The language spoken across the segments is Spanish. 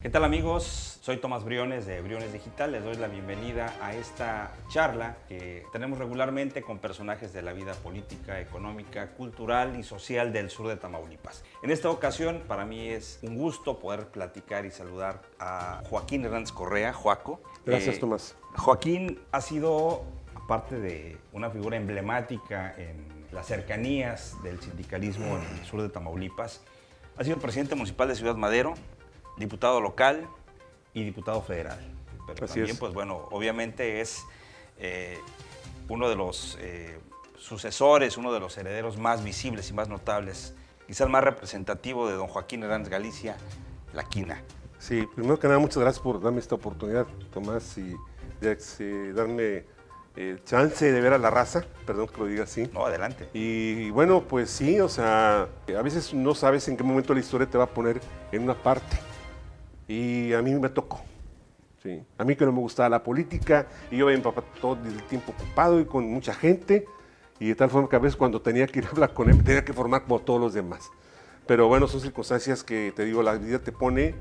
¿Qué tal, amigos? Soy Tomás Briones de Briones Digital. Les doy la bienvenida a esta charla que tenemos regularmente con personajes de la vida política, económica, cultural y social del sur de Tamaulipas. En esta ocasión, para mí es un gusto poder platicar y saludar a Joaquín Hernández Correa, Joaco. Gracias, Tomás. Joaquín ha sido, aparte de una figura emblemática en las cercanías del sindicalismo en el sur de Tamaulipas, ha sido presidente municipal de Ciudad Madero, diputado local y diputado federal. Pero Así también, es. pues bueno, obviamente es uno de los sucesores, uno de los herederos más visibles y más notables, quizás el más representativo de don Joaquín Hernández Galicia, La Quina. Sí, primero que nada, muchas gracias por darme esta oportunidad, Tomás, y darme chance de ver a la raza, perdón que lo diga así. No, adelante. Y bueno, pues sí, o sea, a veces no sabes en qué momento la historia te va a poner en una parte. Y a mí me tocó. Sí. A mí que no me gustaba la política, y yo veía a mi papá todo el tiempo ocupado y con mucha gente, y de tal forma que a veces cuando tenía que ir a hablar con él, tenía que formar como todos los demás. Pero bueno, son circunstancias que, te digo, la vida te pone,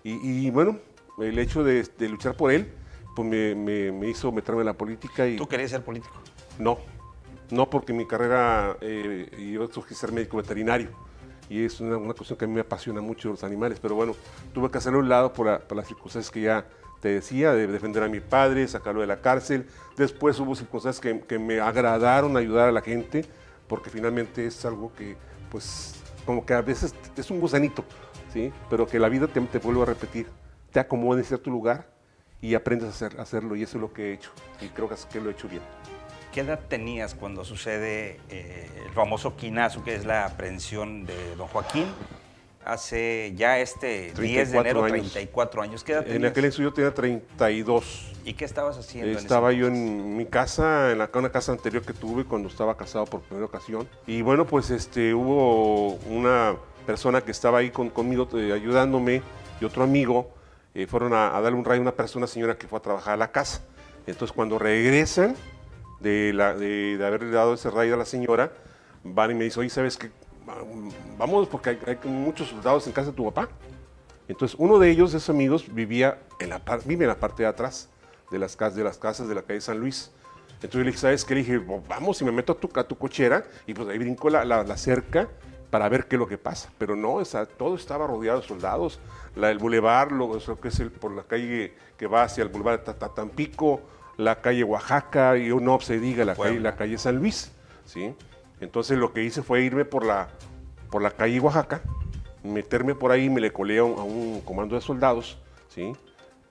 y bueno, el hecho de luchar por él, pues me hizo meterme en la política. Y ¿Tú querías ser político? no porque mi carrera, yo escogí ser médico veterinario. Y es una cuestión que a mí me apasiona mucho los animales, pero bueno, tuve que hacerlo a un lado por las circunstancias que ya te decía, de defender a mi padre, sacarlo de la cárcel. Después hubo circunstancias que me agradaron ayudar a la gente, porque finalmente es algo que, pues, como que a veces es un gusanito, ¿sí? Pero que la vida te vuelve a repetir, te acomoda en cierto lugar y aprendes a hacerlo, y eso es lo que he hecho, y creo que lo he hecho bien. ¿Qué edad tenías cuando sucede el famoso quinazo, que es la aprehensión de don Joaquín? Hace ya 10 de enero, 34 años. ¿Qué edad tenías? En aquel entonces yo tenía 32. ¿Y qué estabas haciendo? Estaba yo en mi casa, en una casa anterior que tuve cuando estaba casado por primera ocasión. Y bueno, pues hubo una persona que estaba ahí conmigo ayudándome, y otro amigo fueron a darle un rayo a una señora que fue a trabajar a la casa. Entonces cuando regresan de haberle dado ese rayo a la señora, van y me dicen: oye, ¿sabes qué? Vamos, porque hay muchos soldados en casa de tu papá. Entonces uno de ellos, esos amigos, vive en la parte de atrás de las casas de la calle San Luis. Entonces yo le dije: ¿sabes qué? Le dije: vamos, y me meto a tu cochera, y pues ahí brinco la cerca para ver qué es lo que pasa. Pero no, todo estaba rodeado de soldados. El bulevar, lo que es por la calle que va hacia el bulevar de Tampico, la calle Oaxaca, y no se diga la calle San Luis, ¿sí? Entonces lo que hice fue irme por la calle Oaxaca, meterme por ahí, me le colé a un comando de soldados, ¿sí?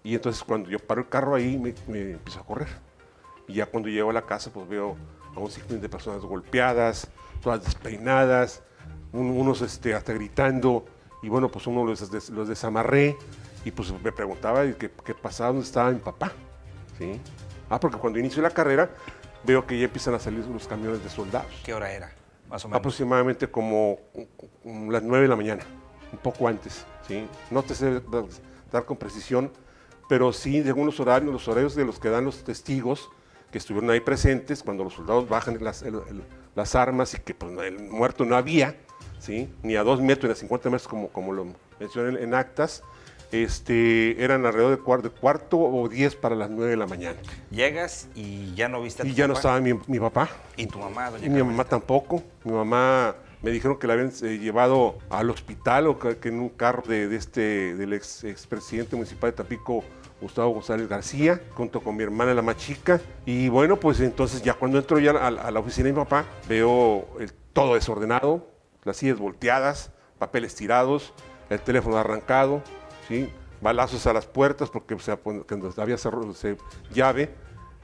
Y entonces cuando yo paro el carro ahí, me empiezo a correr. Y ya cuando llego a la casa, pues veo a un sinfín de personas golpeadas, todas despeinadas, unos hasta gritando, y bueno, pues uno los desamarré, y pues me preguntaba qué pasaba, dónde estaba mi papá, ¿sí? Porque cuando inicio la carrera, veo que ya empiezan a salir los camiones de soldados. ¿Qué hora era, más o menos? Aproximadamente como las 9 de la mañana, un poco antes, ¿sí? No te sé dar con precisión, pero sí, según los horarios de los que dan los testigos que estuvieron ahí presentes, cuando los soldados bajan las armas y que pues, el muerto no había, ¿sí? Ni a 2 metros ni a 50 metros como lo mencioné en actas. Eran alrededor de cuarto o 10 para las 9 de la mañana. Llegas y ya no viste a tu Y ya no papá. estaba mi papá. ¿Y tu mamá, doña Y mi mamá tampoco. Mi mamá me dijeron que la habían llevado al hospital, o que en un carro del expresidente municipal de Tampico, Gustavo González García, junto con mi hermana, la más chica. Y bueno, pues entonces ya cuando entro ya a la oficina de mi papá, veo todo desordenado, las sillas volteadas, papeles tirados, el teléfono arrancado, ¿sí? Balazos a las puertas porque cuando había cerrado llave,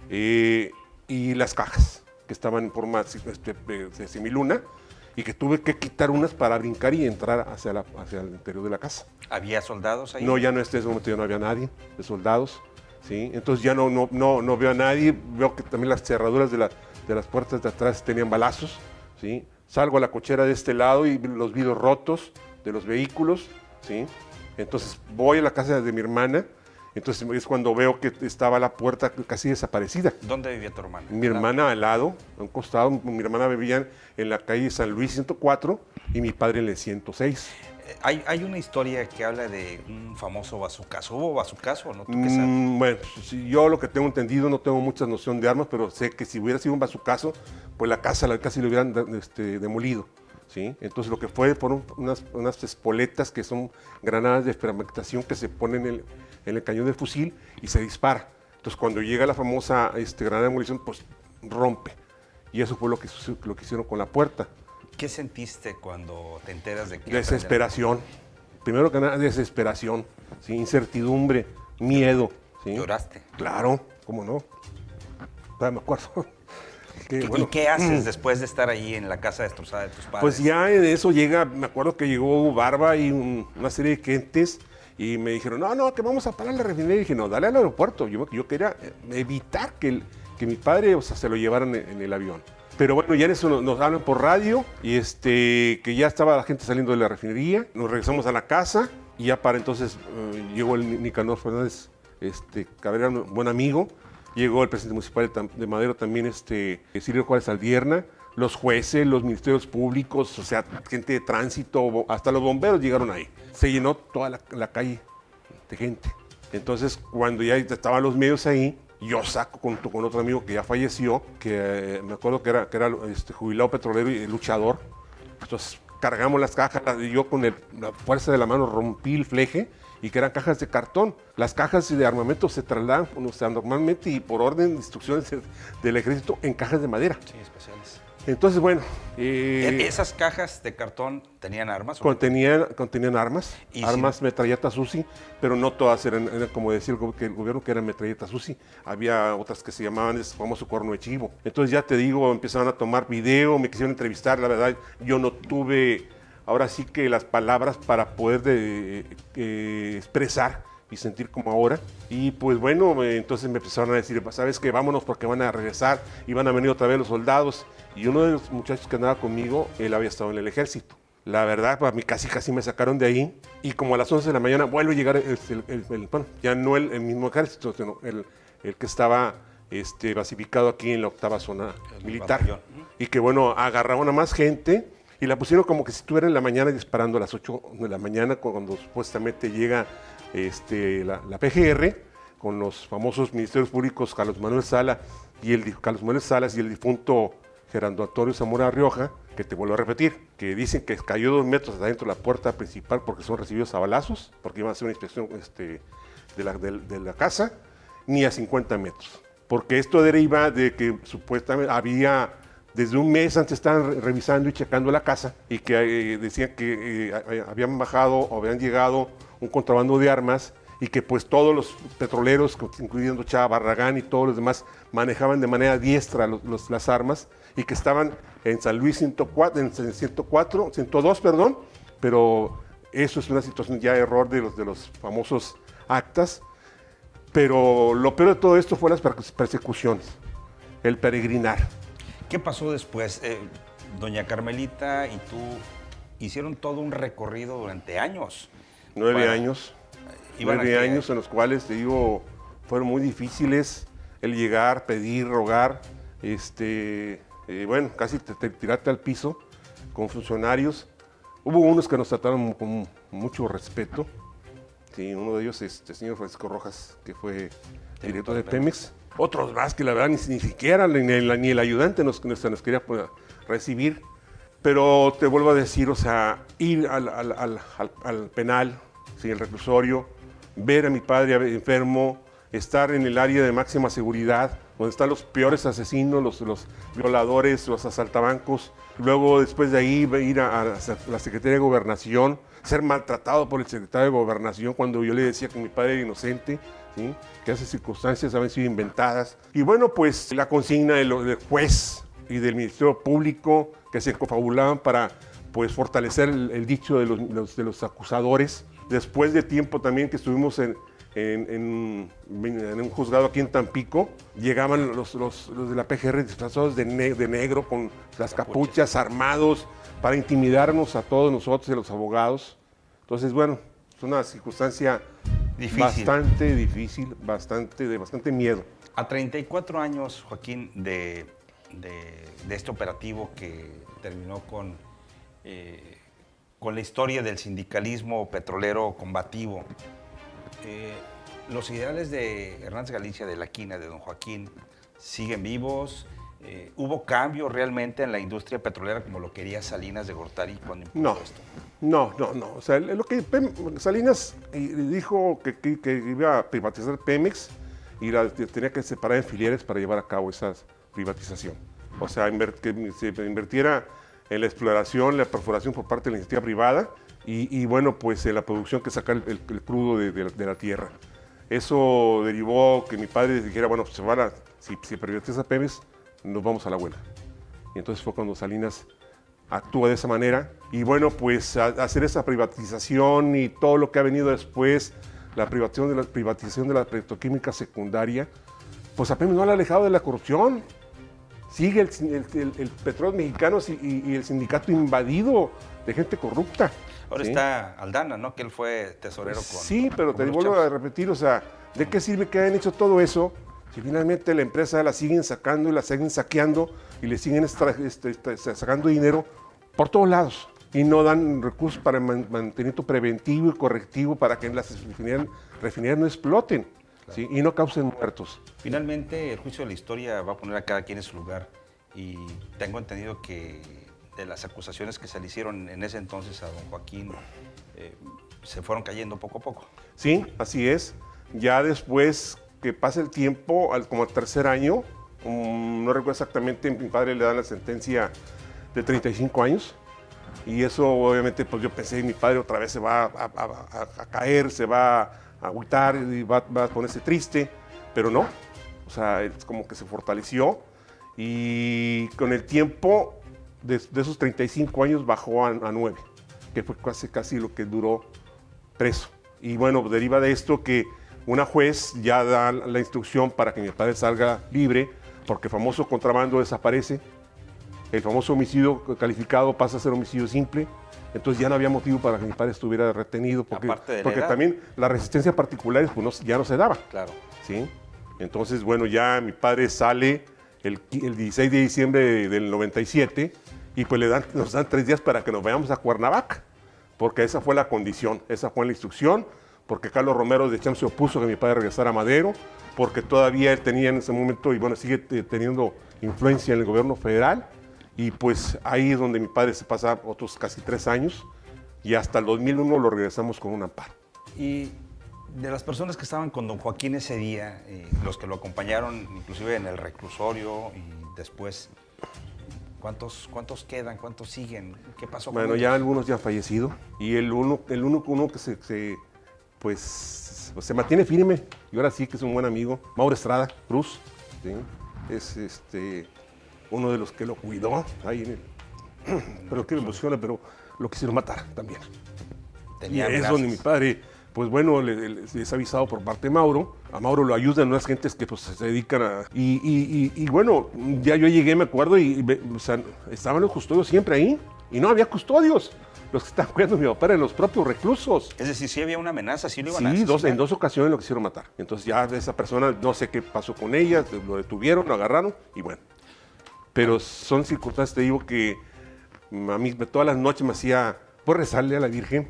y las cajas que estaban en forma de semiluna, y que tuve que quitar unas para brincar y entrar hacia el interior de la casa. ¿Había soldados ahí? No, ya no, en ese momento ya no había nadie de soldados, ¿sí? Entonces ya no veo a nadie. Veo que también las cerraduras de las puertas de atrás tenían balazos, ¿sí? Salgo a la cochera de este lado y los vidrios rotos de los vehículos, ¿sí? Entonces voy a la casa de mi hermana Entonces es cuando veo que estaba la puerta casi desaparecida. ¿Dónde vivía tu hermana? Mi hermana al lado, a un costado, mi hermana vivía en la calle San Luis 104 y mi padre en el 106. Hay una historia que habla de un famoso bazucazo. ¿Hubo bazucazo o no? ¿Tú qué sabes? Bueno, sí, yo lo que tengo entendido, no tengo mucha noción de armas, pero sé que si hubiera sido un bazucazo, pues la casa casi lo hubieran demolido. ¿Sí? Entonces lo que fueron unas espoletas que son granadas de fragmentación que se ponen en el cañón del fusil y se dispara. Entonces cuando llega la famosa granada de munición, pues rompe. Y eso fue lo que hicieron con la puerta. ¿Qué sentiste cuando te enteras de que... Desesperación. Primero que nada, desesperación, ¿sí? Incertidumbre, miedo. ¿Sí? ¿Lloraste? Claro, ¿cómo no? Todavía me acuerdo. ¿Y qué haces después de estar ahí en la casa destrozada de tus padres? Pues ya en eso me acuerdo que llegó Barba y una serie de gentes y me dijeron, no, que vamos a parar la refinería. Y dije, no, dale al aeropuerto. Yo quería evitar que mi padre, se lo llevaran en el avión. Pero bueno, ya en eso nos hablan por radio y que ya estaba la gente saliendo de la refinería. Nos regresamos a la casa y ya para entonces llegó el Nicanor Fernández Cabrera, un buen amigo. Llegó el presidente municipal de Madero también, Silvio Juárez Aldierna, los jueces, los ministerios públicos, o sea, gente de tránsito, hasta los bomberos llegaron ahí. Se llenó toda la calle de gente. Entonces, cuando ya estaban los medios ahí, yo saco con otro amigo que ya falleció, que me acuerdo que era jubilado petrolero y luchador. Entonces, cargamos las cajas y yo con la fuerza de la mano rompí el fleje y que eran cajas de cartón. Las cajas de armamento se trasladan, normalmente y por orden de instrucciones del ejército en cajas de madera. Sí, especiales. Entonces, bueno... ¿Esas cajas de cartón tenían armas? Contenían armas, sí, metralletas UCI, pero no todas eran como decía el gobierno, que eran metralletas UCI. Había otras que se llamaban ese famoso cuerno de chivo. Entonces, ya te digo, empezaron a tomar video, me quisieron entrevistar. La verdad, yo no tuve, ahora sí que las palabras para poder expresar y sentir como ahora. Y pues bueno, entonces me empezaron a decir, ¿sabes qué? Vámonos porque van a regresar y van a venir otra vez los soldados. Y uno de los muchachos que andaba conmigo, él había estado en el ejército. La verdad, para mí casi me sacaron de ahí. Y como a las 11 de la mañana vuelve a llegar bueno, ya no el mismo ejército, sino el que estaba basificado aquí en la 8ª zona militar. Batallón. Y que bueno, agarraron a más gente y la pusieron como que si estuviera en la mañana disparando a las 8 de la mañana, cuando supuestamente llega la PGR con los famosos ministerios públicos Carlos Manuel Salas y el difunto Gerardo Antonio Zamora Rioja, que te vuelvo a repetir, que dicen que cayó 2 metros adentro de la puerta principal porque son recibidos a balazos, porque iban a hacer una inspección de la casa, ni a 50 metros. Porque esto deriva de que supuestamente había, desde un mes antes estaban revisando y checando la casa y que decían que habían bajado o habían llegado un contrabando de armas y que pues todos los petroleros, incluyendo Chava Barragán y todos los demás, manejaban de manera diestra las armas y que estaban en San Luis 102, pero eso es una situación ya error de los famosos actas. Pero lo peor de todo esto fue las persecuciones, el peregrinar. ¿Qué pasó después? Doña Carmelita y tú hicieron todo un recorrido durante años. 9 años. 9 años en los cuales, te digo, fueron muy difíciles el llegar, pedir, rogar, bueno, casi tirarte al piso con funcionarios. Hubo unos que nos trataron con mucho respeto. Sí, uno de ellos es el señor Francisco Rojas, que fue director de Pemex. Otros más que la verdad ni siquiera ni el ayudante nos quería recibir. Pero te vuelvo a decir, o sea, ir al penal, ¿sí? El reclusorio, ver a mi padre enfermo, estar en el área de máxima seguridad, donde están los peores asesinos, los violadores, los asaltabancos. Luego, después de ahí, ir a la Secretaría de Gobernación, ser maltratado por el secretario de Gobernación cuando yo le decía que mi padre era inocente, ¿sí? Que esas circunstancias habían sido inventadas. Y bueno, pues la consigna del juez y del Ministerio Público que se confabulaban para pues, fortalecer el dicho de los acusadores. Después de tiempo también que estuvimos en un juzgado aquí en Tampico, llegaban los de la PGR disfrazados de negro con las capuchas, armados, para intimidarnos a todos nosotros y a los abogados. Entonces, bueno, es una circunstancia Difícil. Bastante difícil, de bastante miedo. A 34 años, Joaquín, de este operativo que terminó con la historia del sindicalismo petrolero combativo, los ideales de Hernández Galicia, de la quina, de don Joaquín, siguen vivos. ¿Hubo cambio realmente en la industria petrolera como lo quería Salinas de Gortari cuando impuso esto? No. O sea, lo que Salinas dijo que iba a privatizar Pemex y tenía que separar en filiales para llevar a cabo esa privatización. O sea, que se invirtiera en la exploración, la perforación por parte de la iniciativa privada y bueno, pues en la producción que saca el crudo de la tierra. Eso derivó que mi padre dijera, bueno, pues si privatiza Pemex, nos vamos a la abuela. Y entonces fue cuando Salinas actúa de esa manera. Y bueno, pues hacer esa privatización y todo lo que ha venido después, la privatización de la petroquímica secundaria, pues a Pemex no le ha alejado de la corrupción. Sigue el petróleo mexicano y el sindicato invadido de gente corrupta. Ahora ¿sí? está Aldana, ¿no? Que él fue tesorero con... Sí, pero te vuelvo a repetir, o sea, ¿de qué sirve que hayan hecho todo eso si finalmente la empresa la siguen sacando y la siguen saqueando y le siguen sacando dinero por todos lados? Y no dan recursos para mantenimiento preventivo y correctivo para que las refinerías no exploten, ¿sí? Y no causen muertos. Finalmente, el juicio de la historia va a poner a cada quien en su lugar. Y tengo entendido que de las acusaciones que se le hicieron en ese entonces a don Joaquín, se fueron cayendo poco a poco. Sí, así es. Ya después que pasa el tiempo, como al tercer año, no recuerdo exactamente, mi padre le da la sentencia de 35 años. Y eso obviamente pues yo pensé que mi padre otra vez se va a caer, se va a agüitar y va a ponerse triste, pero no. O sea, es como que se fortaleció y con el tiempo de esos 35 años bajó a 9, que fue casi lo que duró preso. Y bueno, deriva de esto que una juez ya da la instrucción para que mi padre salga libre, porque el famoso contrabando desaparece, el famoso homicidio calificado pasa a ser homicidio simple, entonces ya no había motivo para que mi padre estuviera retenido, porque también la resistencia a particulares pues ya no se daba. Claro. ¿Sí? Entonces, bueno, ya mi padre sale el 16 de diciembre del 97 y pues nos dan 3 días para que nos vayamos a Cuernavaca, porque esa fue la condición, esa fue la instrucción, porque Carlos Romero de Champs se opuso a que mi padre regresara a Madero, porque todavía él tenía en ese momento, y bueno, sigue teniendo influencia en el gobierno federal, y pues ahí es donde mi padre se pasa otros casi 3 años, y hasta el 2001 lo regresamos con un amparo. Y de las personas que estaban con don Joaquín ese día, los que lo acompañaron inclusive en el reclusorio y después, ¿cuántos quedan? ¿Cuántos siguen? ¿Qué pasó con Bueno, ellos? ya algunos ya han fallecido, y el único que se mantiene firme, y ahora sí que es un buen amigo, Mauro Estrada Cruz, ¿sí? Es uno de los que lo cuidó ahí en el... pero que emociona, pero lo quisieron matar también. Tenía y es amenazas. donde mi padre, pues bueno, les ha avisado por parte de Mauro. A Mauro lo ayudan unas gentes que pues se dedican a... Y bueno, ya yo llegué, me acuerdo, o sea, estaban los custodios siempre ahí, y no había custodios. Los que estaban cuidando a mi papá eran los propios reclusos. Es decir, sí había una amenaza, sí lo iban a Sí, asesinar. en 2 ocasiones lo quisieron matar. Entonces ya esa persona, no sé qué pasó con ella, lo detuvieron, lo agarraron y bueno. Pero son circunstancias, te digo, que a mí todas las noches me hacía pues rezarle a la Virgen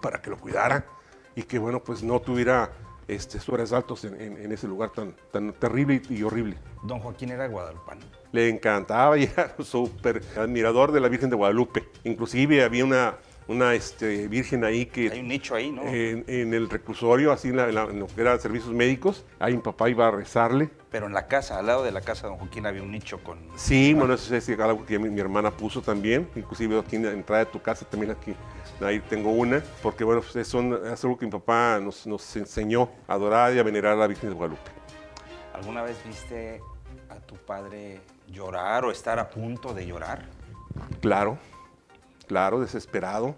para que lo cuidara y que bueno, pues no tuviera sobresaltos en ese lugar tan terrible y horrible. Don Joaquín era guadalupano. Le encantaba y era súper admirador de la Virgen de Guadalupe. Inclusive había una virgen ahí que... Hay un nicho ahí, ¿no? En el reclusorio, así en lo que eran servicios médicos, ahí mi papá iba a rezarle. Pero en la casa, al lado de la casa de don Joaquín había un nicho con... Sí, bueno, eso es algo que mi hermana puso también, inclusive aquí en la entrada de tu casa también aquí, ahí tengo una, porque bueno, pues es algo que mi papá nos enseñó a adorar y a venerar a la Virgen de Guadalupe. ¿Alguna vez viste a tu padre llorar o estar a punto de llorar? Claro, desesperado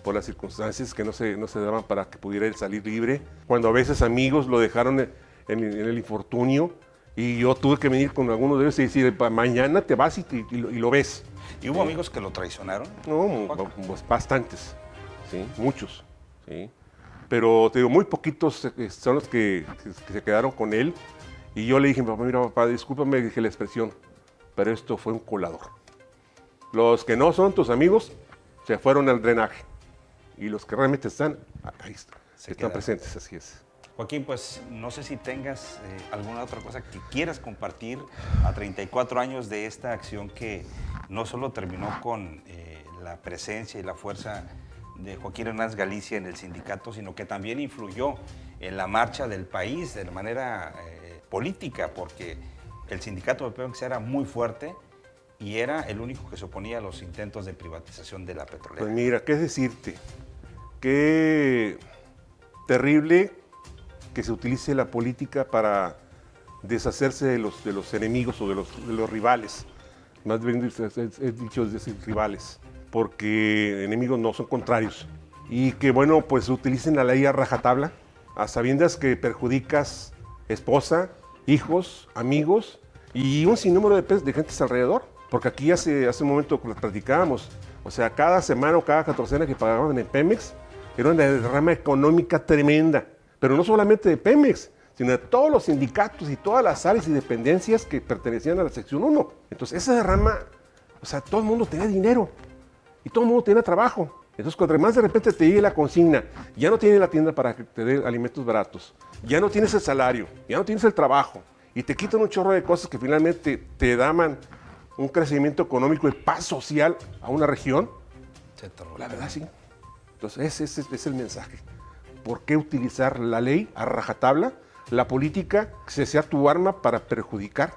por las circunstancias que no se daban para que pudiera él salir libre. Cuando a veces amigos lo dejaron en el infortunio y yo tuve que venir con algunos de ellos y decir, mañana te vas y lo ves. ¿Y hubo amigos que lo traicionaron? No, pues bastantes, ¿sí? Muchos, ¿sí? pero te digo, muy poquitos son los que se quedaron con él. Y yo le dije, papá, mira, papá, discúlpame, dije la expresión, pero esto fue un colador. Los que no son tus amigos se fueron al drenaje. Y los que realmente están, ahí están presentes, así es. Joaquín, pues no sé si tengas alguna otra cosa que quieras compartir a 34 años de esta acción que no solo terminó con la presencia y la fuerza de Joaquín Hernández Galicia en el sindicato, sino que también influyó en la marcha del país de manera política, porque el sindicato de Pemex era muy fuerte y era el único que se oponía a los intentos de privatización de la petrolera. Pues mira, ¿qué decirte? Qué terrible que se utilice la política para deshacerse de los enemigos o de los rivales. Más bien he dicho es decir rivales, porque enemigos no, son contrarios. Y que bueno, pues utilicen la ley a rajatabla, a sabiendas que perjudicas esposa, hijos, amigos y un sinnúmero de gentes alrededor. Porque aquí hace un momento que platicábamos, o sea, cada semana o cada catorcena que pagaban en Pemex era una derrama económica tremenda. Pero no solamente de Pemex, sino de todos los sindicatos y todas las áreas y dependencias que pertenecían a la sección 1. Entonces esa derrama, o sea, todo el mundo tenía dinero y todo el mundo tenía trabajo. Entonces cuando además de repente te llegue la consigna, ya no tienes la tienda para que te dé alimentos baratos, ya no tienes el salario, ya no tienes el trabajo y te quitan un chorro de cosas que finalmente te daban un crecimiento económico y paz social a una región, la verdad sí. Entonces ese es el mensaje. ¿Por qué utilizar la ley a rajatabla, la política, que sea tu arma para perjudicar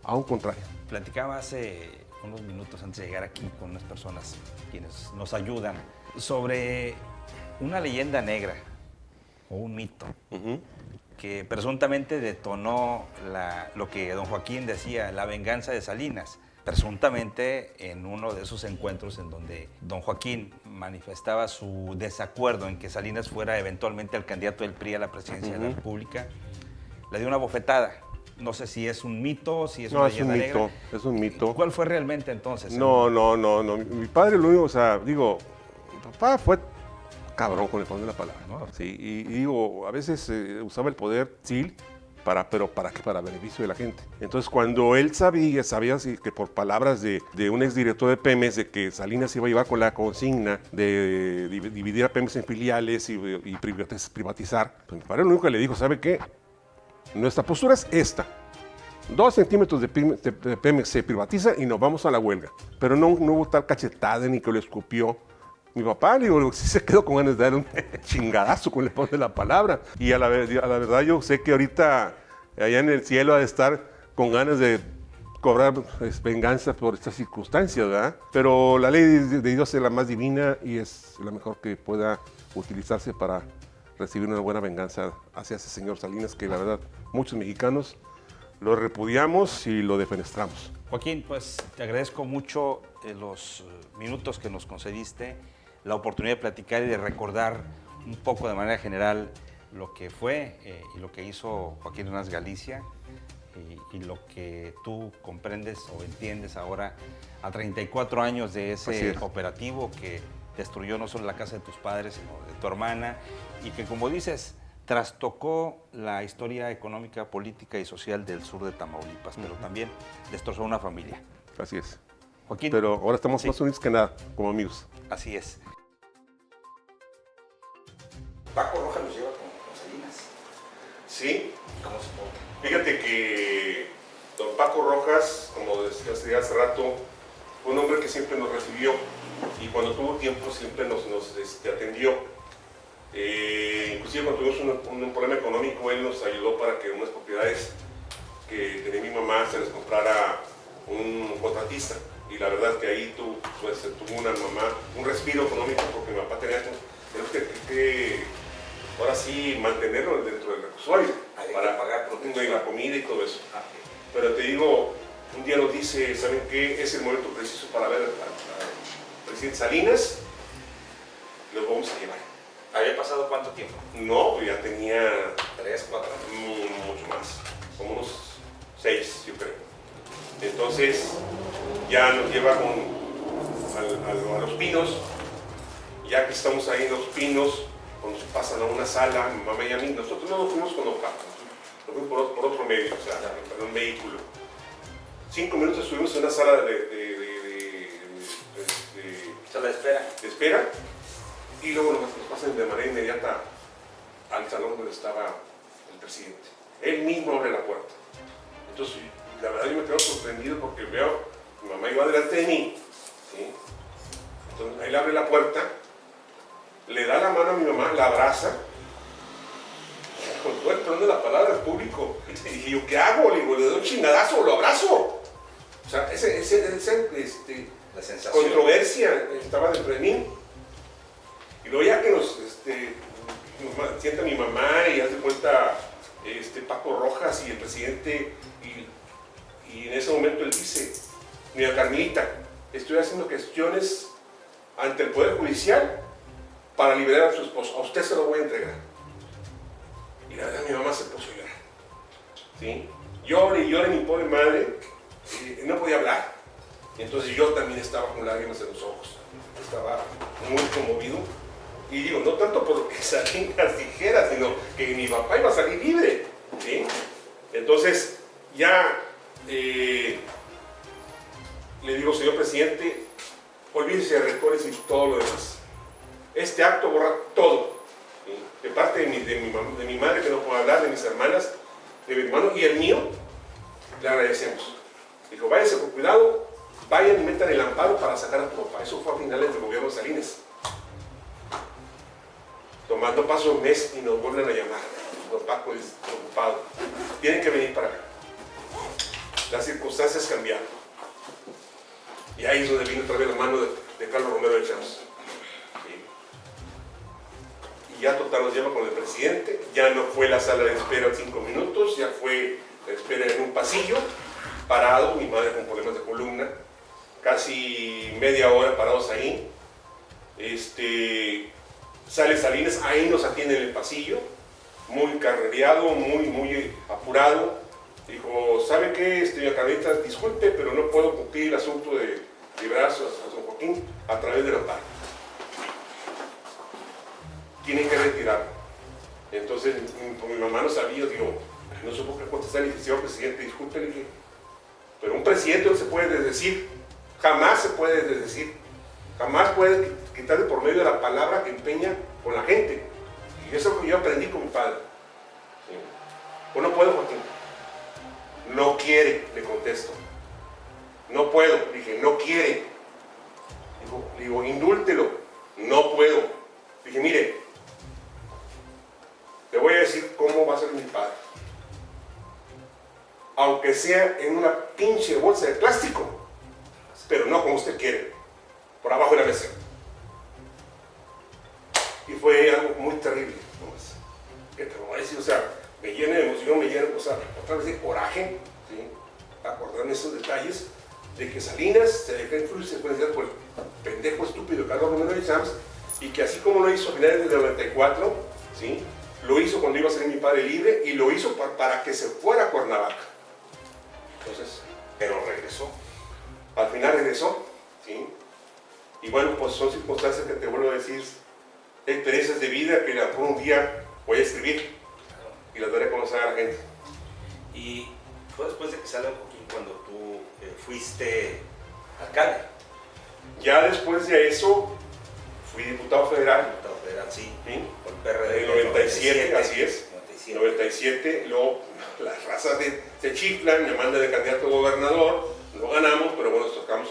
a un contrario? Platicaba hace unos minutos antes de llegar aquí con unas personas quienes nos ayudan sobre una leyenda negra o un mito que presuntamente detonó lo que don Joaquín decía, la venganza de Salinas. Presuntamente en uno de esos encuentros en donde don Joaquín manifestaba su desacuerdo en que Salinas fuera eventualmente el candidato del PRI a la presidencia de la República, le dio una bofetada. No sé si es un mito, si es una leyenda negra. No, es un mito. ¿Cuál fue realmente entonces? No. Mi padre lo único, o sea, digo, papá fue cabrón con el poder de la palabra, ¿no? Sí, y digo, a veces usaba el poder, sí, pero ¿para qué? Para beneficio de la gente. Entonces, cuando él sabía que por palabras de un exdirector de Pemex, de que Salinas se iba a llevar con la consigna de dividir a Pemex en filiales y privatizar, pues mi padre lo único que le dijo, ¿sabe qué? Nuestra postura es esta. 2 centímetros de Pemex se privatiza y nos vamos a la huelga. Pero no hubo tal cachetada ni que lo escupió. Mi papá, digo, sí se quedó con ganas de dar un chingadazo con el poder de la palabra. Y a la verdad yo sé que ahorita allá en el cielo ha de estar con ganas de cobrar venganza por estas circunstancias, ¿verdad? Pero la ley de Dios es la más divina y es la mejor que pueda utilizarse para recibir una buena venganza hacia ese señor Salinas, que la verdad muchos mexicanos lo repudiamos y lo defenestramos. Joaquín, pues te agradezco mucho los minutos que nos concediste, la oportunidad de platicar y de recordar un poco de manera general lo que fue y lo que hizo Joaquín Hernández Galicia y lo que tú comprendes o entiendes ahora a 34 años de ese operativo que destruyó no solo la casa de tus padres, sino de tu hermana y que, como dices, trastocó la historia económica, política y social del sur de Tamaulipas, pero también destrozó una familia. Así es. Joaquín. Pero ahora estamos más unidos que nada, como amigos. Así es. Paco Rojas los lleva con Salinas. Sí. ¿Cómo se porta? Fíjate que don Paco Rojas, como decía hace rato, fue un hombre que siempre nos recibió y cuando tuvo tiempo siempre nos atendió. Inclusive cuando tuvimos un problema económico, él nos ayudó para que unas propiedades que tenía mi mamá se les comprara un contratista. Y la verdad es que ahí tuvo un respiro económico porque mi papá tenía que ahora sí mantenerlo dentro del recursorio para pagar la comida y todo eso. Pero te digo, un día nos dice, ¿saben qué? Es el momento preciso para ver al presidente Salinas, lo vamos a llevar. ¿Había pasado cuánto tiempo? No, ya tenía 3, 4 años. Mucho más, como unos 6, yo creo. Entonces, ya nos lleva a Los Pinos. Ya que estamos ahí en Los Pinos, cuando se pasan a una sala, mi mamá y a mí, nosotros no nos fuimos con Opaco, nos fuimos por otro medio, o sea, en un vehículo. 5 minutos estuvimos en una sala Sala de espera. de espera, y luego nos pasan de manera inmediata al salón donde estaba el presidente. Él mismo abre la puerta. Entonces, la verdad yo me quedo sorprendido porque veo, mi mamá iba delante de mí, ¿sí? Entonces él abre la puerta, le da la mano a mi mamá, la abraza, con todo el perdón de la palabra al público. Y dije yo, ¿qué hago? Le digo, le doy un chingadazo, lo abrazo. O sea, La sensación. controversia estaba dentro de mí. Y luego ya que nos sienta mi mamá y hace cuenta Paco Rojas y el presidente, y en ese momento él dice, mira Carmelita, estoy haciendo gestiones ante el Poder Judicial para liberar a su esposo, a usted se lo voy a entregar. Y la verdad mi mamá se puso a llorar, ¿sí? Llore y llore mi pobre madre, no podía hablar. Y entonces yo también estaba con lágrimas en los ojos, estaba muy conmovido. Y digo, no tanto por lo que Salinas dijera, sino que mi papá iba a salir libre, ¿sí? Entonces, ya le digo, señor presidente, olvídese de rectores y todo lo demás. Este acto borra todo, ¿sí? De parte de mi madre, que no puedo hablar, de mis hermanas, de mi hermano y el mío, le agradecemos. Dijo, váyase con cuidado, vayan y metan el amparo para sacar a tu papá. Eso fue a finales del gobierno de Salinas. Tomando paso un mes y nos vuelven a llamar. Don Paco es preocupado. Tienen que venir para acá. Las circunstancias cambiaron. Y ahí es donde vino otra vez la mano de Carlos Romero de Champs. Y ya total nos llama con el presidente. Ya no fue la sala de espera 5 minutos, ya fue la espera en un pasillo, parado, mi madre con problemas de columna. Casi media hora parados ahí. Sale Salinas, ahí nos atiende en el pasillo, muy carrereado, muy apurado. Dijo, ¿sabe qué, señora Carmelita? Disculpe, pero no puedo cumplir el asunto de liberar a San Joaquín a través del amparo. Tienen que retirarlo. Entonces, mi mamá no sabía, digo, no supo qué contestar. Le dije, señor presidente, disculpe, le dije, pero un presidente no se puede desdecir, jamás se puede desdecir. Jamás puede quitar de por medio de la palabra que empeña con la gente. Y eso es lo que yo aprendí con mi padre. ¿Sí? Pues no puedo, Joaquín. No quiere, le contesto. No puedo. Dije, no quiere. Digo, indúltelo. No puedo. Dije, mire, le voy a decir cómo va a ser mi padre. Aunque sea en una pinche bolsa de plástico, pero no como usted quiere. Por abajo de la mesa. Y fue algo muy terrible, nomás. Que te lo voy a decir, o sea, me llena de emoción, me llena, o sea, otra vez de coraje, ¿sí? Acordarme esos detalles de que Salinas se deja influir por el pendejo estúpido Carlos Romero de Champs, y que así como lo hizo a finales del 94, ¿sí? Lo hizo cuando iba a ser mi padre libre, y lo hizo para que se fuera a Cuernavaca. Entonces, Pero regresó. al final regresó, ¿sí? Y bueno, pues son circunstancias que te vuelvo a decir, experiencias de vida que por un día voy a escribir y las daré a conocer a la gente. Y fue después de que sale Joaquín cuando tú fuiste alcalde. Ya después de eso, fui diputado federal. Diputado federal, sí. ¿Sí? Por el PRD. En el 97, así es. 97. 97, luego las razas se chiflan, me mandan de candidato a gobernador, lo ganamos, pero bueno, tocamos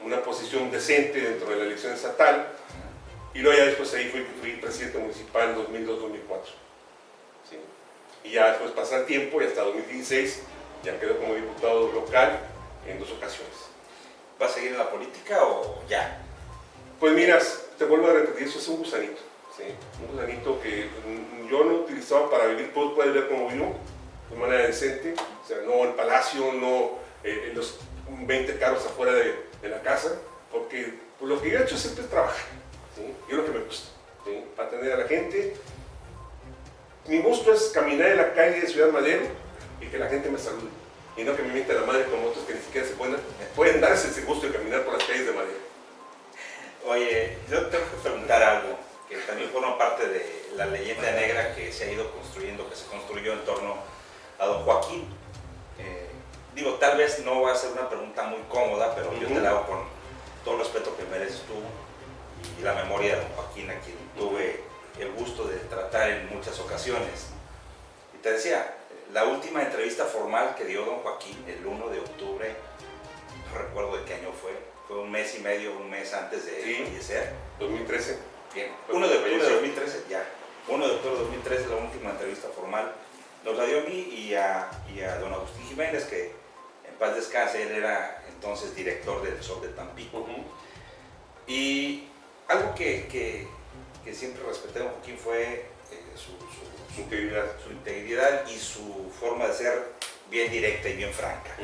una posición decente dentro de la elección estatal, y luego ya después ahí fui presidente municipal en 2002-2004. ¿Sí? Y ya después pasa el tiempo y hasta 2016 ya quedó como diputado local en 2 ocasiones. ¿Vas a seguir en la política o ya? Pues mira, te vuelvo a repetir, eso es un gusanito. ¿Sí? Un gusanito que yo no utilizaba para vivir, todos pueden ver cómo vivo, de manera decente, o sea, no el palacio, no los 20 carros afuera de la casa, porque pues, lo que yo he hecho siempre es trabajar, ¿sí? Y es lo que me gusta, ¿sí? Para atender a la gente. Mi gusto es caminar en la calle de Ciudad Madero y que la gente me salude, y no que me miente la madre como otros que ni siquiera pueden darse ese gusto de caminar por las calles de Madero. Oye, yo tengo que preguntar algo que también forma parte de la leyenda negra que se ha ido construyendo, que se construyó en torno a don Joaquín. Digo, tal vez no va a ser una pregunta muy cómoda, pero yo te la hago con todo el respeto que mereces tú y la memoria de don Joaquín, a quien tuve el gusto de tratar en muchas ocasiones. Y te decía, la última entrevista formal que dio don Joaquín, el 1 de octubre, no recuerdo de qué año fue un mes y medio, un mes antes de fallecer. 2013. Bien, 1 de octubre de 2013, ya. 1 de octubre de 2013, la última entrevista formal. Nos la dio a mí y a don Agustín Jiménez, que en paz descanse, él era entonces director del Sol de Tampico. Y algo que siempre respeté a don Joaquín fue su integridad y su forma de ser bien directa y bien franca.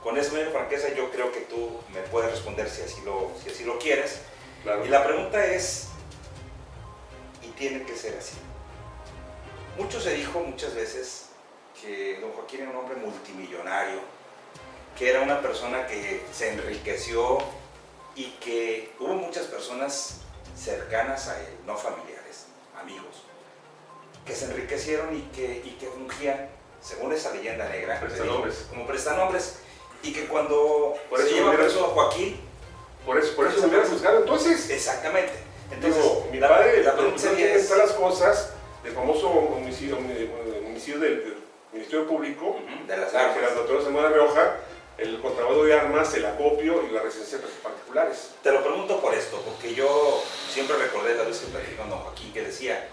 Con esa misma franqueza yo creo que tú me puedes responder si así lo quieres. Claro. Y la pregunta es, y tiene que ser así. Mucho se dijo muchas veces que don Joaquín era un hombre multimillonario, que era una persona que se enriqueció y que hubo muchas personas cercanas a él, no familiares, amigos, que se enriquecieron y que fungían, según esa leyenda negra, como prestanombres, y que cuando se lleva preso don Joaquín, por eso me hubiera juzgado entonces. Exactamente. Entonces, mi padre, la pregunta sería es las cosas del famoso homicidio del Ministerio Público, de las armas, que las doctoras de Mora Rioja, el contrabando de armas, el acopio y la residencia particulares. Te lo pregunto por esto, porque yo siempre recordé la vez que platicé con don Joaquín que decía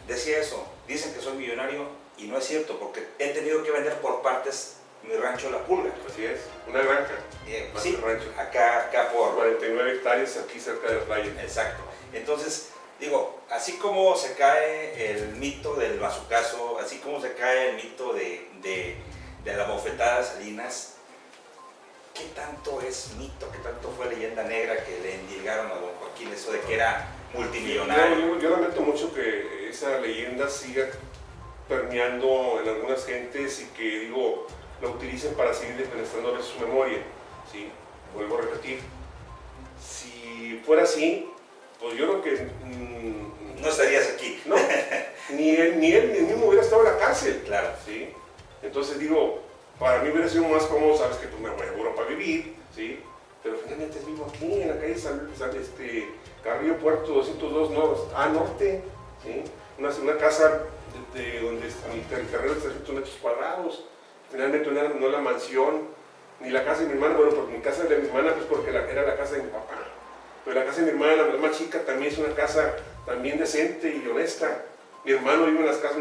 eso, dicen que soy millonario y no es cierto, porque he tenido que vender por partes mi rancho La Pulga. Así es, una granja. Sí, rancho. acá por 49 hectáreas aquí cerca de playa. Exacto. Entonces, digo, así como se cae el mito del bazucazo, así como se cae el mito de la bofetada Salinas, ¿qué tanto es mito, qué tanto fue leyenda negra que le endilgaron a don Joaquín eso de que era multimillonario? Yo lamento mucho que esa leyenda siga permeando en algunas gentes y que, digo, la utilicen para seguir defenestrando su memoria, ¿sí? Vuelvo a repetir, si fuera así, pues yo creo que... no estarías aquí. No, ni él mismo hubiera estado en la cárcel. Claro. ¿Sí? Entonces digo, para mí hubiera sido más cómodo, sabes que pues me voy a Europa a vivir, ¿sí? Pero finalmente vivo aquí, en la calle Carrillo Puerto 202 Norte, ¿sí? Una casa donde mi terreno es 300 metros cuadrados. Finalmente no la mansión, ni la casa de mi hermana, bueno, porque mi casa de mi hermana, pues porque era la casa de mi papá. Pero la casa de mi hermana, la más chica, también es una casa también decente y honesta. Mi hermano vive en unas casas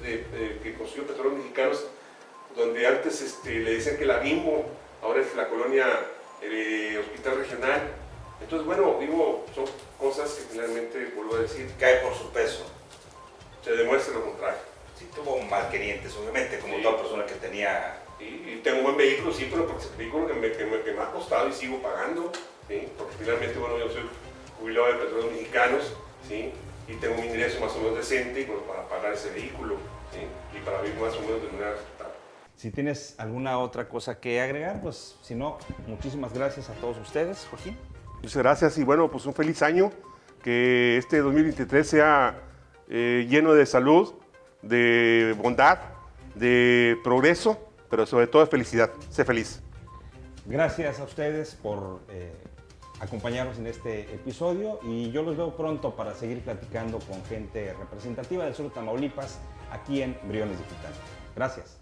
que construyó Petróleos Mexicanos, donde antes le decían que la Bimbo, ahora es la colonia Hospital Regional. Entonces, bueno, digo, son cosas que finalmente, vuelvo a decir, Cae por su peso. se demuestra lo contrario. Sí, tuvo malquerientes, obviamente, como toda persona que tenía... Y tengo un buen vehículo, sí, pero porque es el vehículo que me ha costado y sigo pagando, ¿sí? Porque finalmente, bueno, yo soy jubilado de Petróleos Mexicanos, ¿sí? Y tengo un ingreso más o menos decente pues, para pagar ese vehículo, ¿sí? Y para vivir más o menos de manera aceptable. Si tienes alguna otra cosa que agregar, pues si no, muchísimas gracias a todos ustedes, Joaquín. Muchas gracias y bueno, pues un feliz año, que este 2023 sea lleno de salud, de bondad, de progreso, pero sobre todo de felicidad. Sé feliz. Gracias a ustedes por acompañarnos en este episodio y yo los veo pronto para seguir platicando con gente representativa del sur de Tamaulipas aquí en Briones Digital. Gracias.